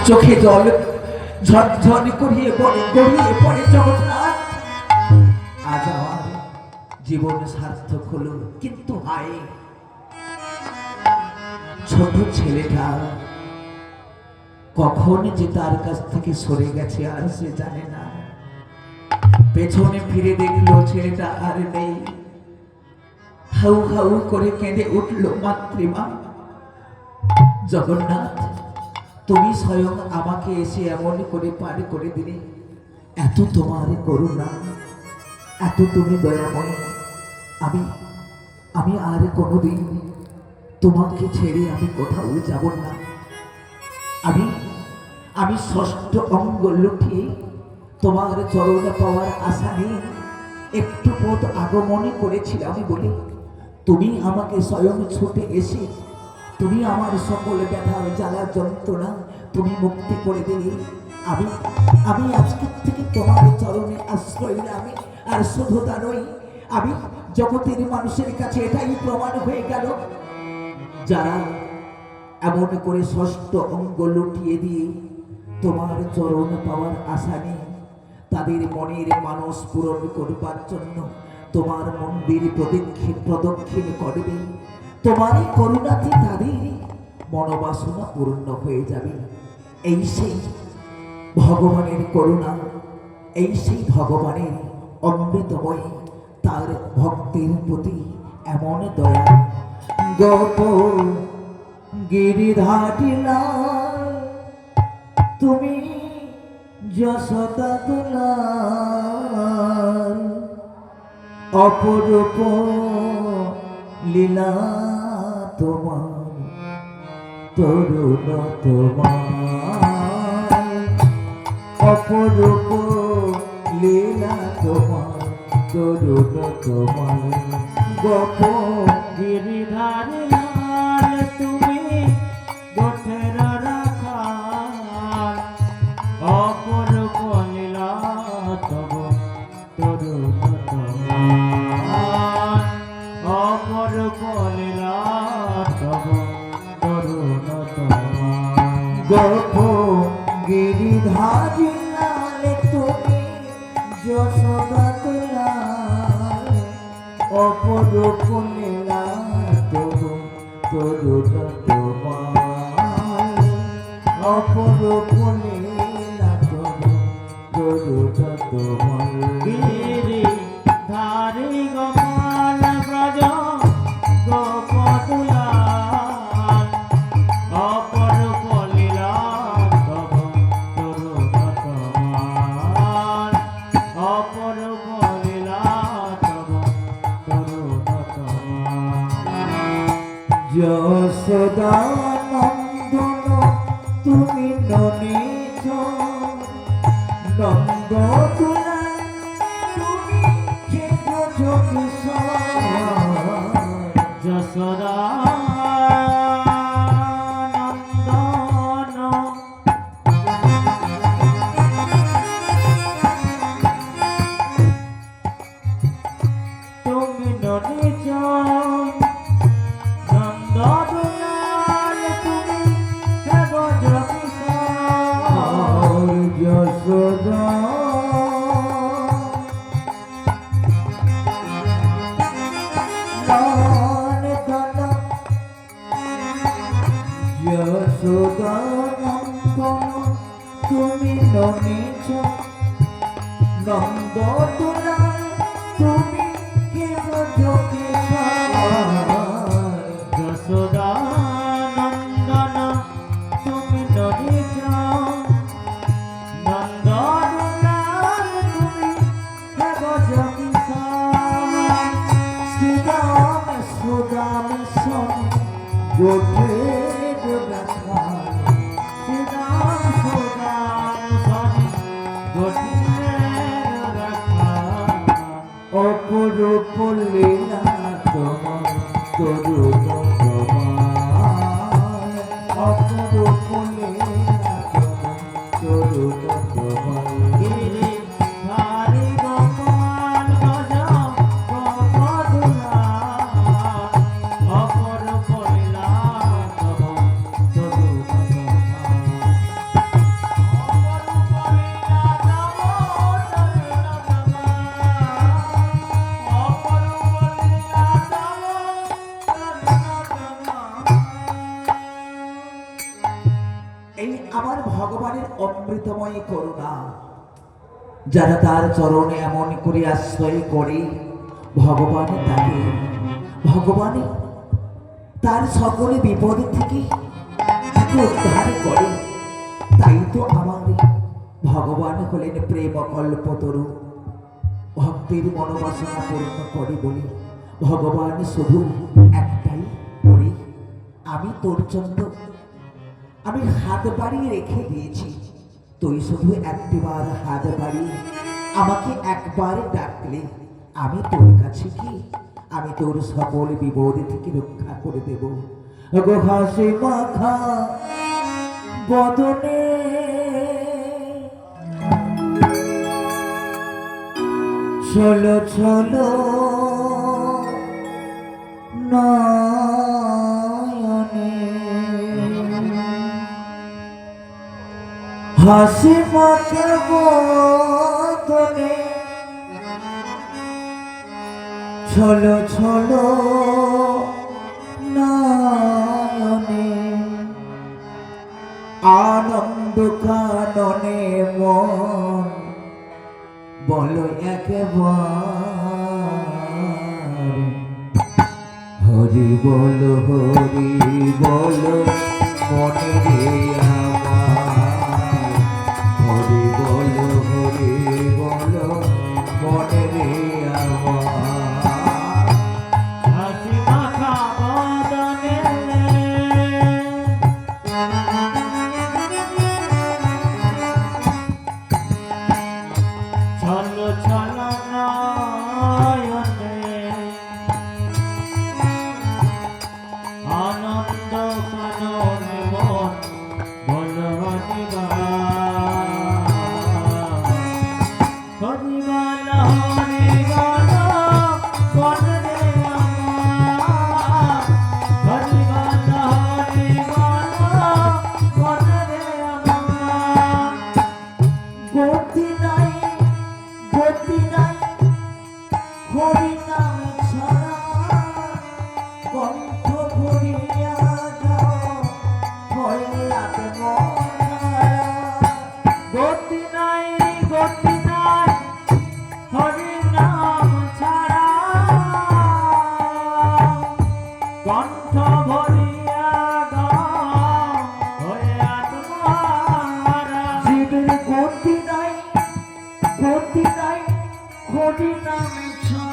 চোখে জল ঝরঝর করিয়ে গড়িয়ে পড়ে জগন্নাথ। আজ আমার জীবন সার্থক হলো, কিন্তু হায় ছোট ছেলেটা কখন যে তার কাছ থেকে সরে গেছে আর সে জানে না। পেছনে ফিরে দেখলো ছেলেটা আর নেই। হাউ হাউ করে কেঁদে উঠল মাতৃমা। জগন্নাথ, তুমি স্বয়ং আমাকে এসে এমন করে পার করে দিলে। এত তোমার করুণা, এত তুমি দয়াময়। আমি আমি আর কোনোদিন তোমাকে ছেড়ে আমি কোথাও যাব না। আমি আমি ষষ্ঠ অঙ্গ লুঠিয়ে তোমার চরণ পাওয়ার আশা নিয়ে একটু পথ আগমনে করেছিলাম বলে তুমি আমাকে স্বয়ং ছুটে এসে তুমি আমার সকল ব্যথা জ্বালা যন্ত্রণা তুমি মুক্তি করে দিলে। আমি আমি আজকের থেকে তোমার চরণে আশ্রয় আমি। আর শুধু তা নই, আমি জগতের মানুষের কাছে এটাই প্রমাণ হয়ে গেল, যারা এমন করে ষষ্ঠ অঙ্গ লুটিয়ে দিয়ে তোমার চরণ পাওয়ার আশা নেই, তাদের মনের মানস পূরণ করবার জন্য তোমার মন্দির প্রদক্ষিণ করবে। তোমারই করুণাতে তাদের মনোবাসনা পূর্ণ হয়ে যাবে। এই সেই ভগবানের করুণা, এই সেই ভগবানের অমৃতময় তার ভক্তের প্রতি এমন দয়া। গপ গিরিধাটিলা তুমি যশোদা দুলাল, অপরূপ লীলা তোমার তরুণ তোমার, অপরূপ লীলা তোমার তরুণ তোমার। গপ গিরিধারী তুমি গোঠের রাখাল, অপরূপ লীলা তব তরুণ তোমার, অপরূপ লীলা তব তরুণ তোমার। গপ গিরিধারী লাল তুমি যশোদা দুলাল, অপরূপ লীলা তবু তরুণ তোমার, অপরূপ লীলা তবু তরুণ তোমার। গিরিধারী গোপাল ব্রজ গোপদুলাল, অপরূপ লীলা তব তরুণ তোমার, অপরূপ লীলা তব তরুণ তোমার। যশোদা নন্দন তুমি ননীচ, নন্দ দুলাল তুমি ক্ষেত্র কিশোর। যশোদা নন্দন তুমি ননীচ, নন্দ দুলাল তুমি হেবজ কিশোর। যশোদা নন্দন, যশোদা নন্দন তুমি ননীচ, নন্দ দুলাল তুমি হেবজ কিশোর। যশোদা নন্দন তুমি ননীচ, নন্দ দুলাল তুমি হেবজ কিশোর। সুদাম সুদাম সনে গোঠের রাখাল, সুদাম সুদাম সনে গোঠের রাখাল, অপরূপ লীলা তোমার তরুণ তোমার, অপরূপ লীলা তোমার তরুণ তোমার। গিরিধারী গোপাল ব্রজ গোপদুলাল, অপরূপ লীলা তব তরুণ তোমার। এই আমার ভগবানের অমৃতময় করুণা, যারা তার চরণে এমন করে আশ্রয় করে ভগবান তাকে ভগবানে তার সকল বিপদ থেকে তাকে উদ্ধার করে। তাই তো আমার ভগবান হলেন প্রেম কল্পতরু। ভক্তের মনোবাসনা পূর্ণ করে বলি ভগবান শুধু একটাই করি, আমি তোর জন্য আমি হাত বাড়িয়ে রেখে দিয়েছি, তুই শুধু একটিবার হাত বাড়িয়ে আমাকে একবার ডাকলে আমি তোর কাছে কি আমি তোর সকল বিপদ থেকে রক্ষা করে দেব। গো হাসি মাখা বদনে চলো চলো নয়নে, হাসি মাখা বদনে চলো চলো নয়নে, আনন্দ কাননে মন বলো একবার, হরি বলো মনে রে আমার, হরি বলো মনে রে আমার। হাসি মাখা বদনে চলো চলো নয়নে, আনন্দ কাননে মন বলো হরি বল মনে রে আমার, হরি বল মনে রে আমার। গতি নাই হরি নাম ছাড়া, কণ্ঠ ভরিয়া যাও হয়ে আত্মহারা। গতি নাই হরি নাম ছাড়া, কণ্ঠ ভরিয়া গাও হয়ে আত্মহারা। জীবের গতি নাই হরি নাম ছাড়া,